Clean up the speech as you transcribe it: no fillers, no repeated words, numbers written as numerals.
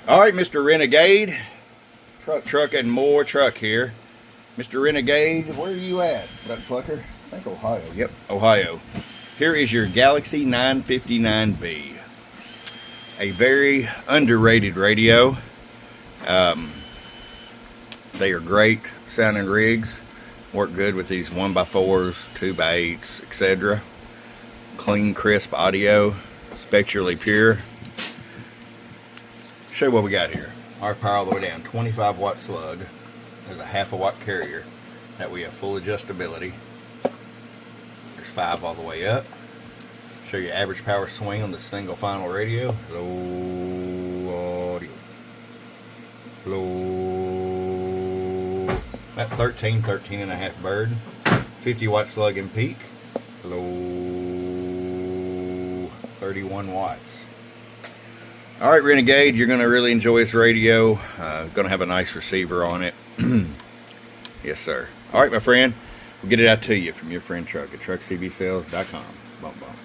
All right, Mr. Renegade. Truck, and more truck here. Mr. Renegade, where are you at, Buck Plucker? I think Ohio. Yep, Ohio. Here is your Galaxy 959b. A very underrated radio. They are great sounding rigs. Work good with these 1x4s, 2x8s, etc. Clean, crisp audio. Spectrally pure. Show you what we got here. Our power all the way down. 25 watt slug. There's a half a watt carrier. That we have full adjustability. There's 5 all the way up. Show you average power swing on the single final radio. Low audio. Low. About 13 and a half bird. 50 watt slug and peak. Low 31 watts. Alright, Renegade, you're going to really enjoy this radio. Going to have a nice receiver on it. Yes, sir. Alright, my friend. We'll get it out to you from your friend Truck at truckcbsales.com. Bump, bump.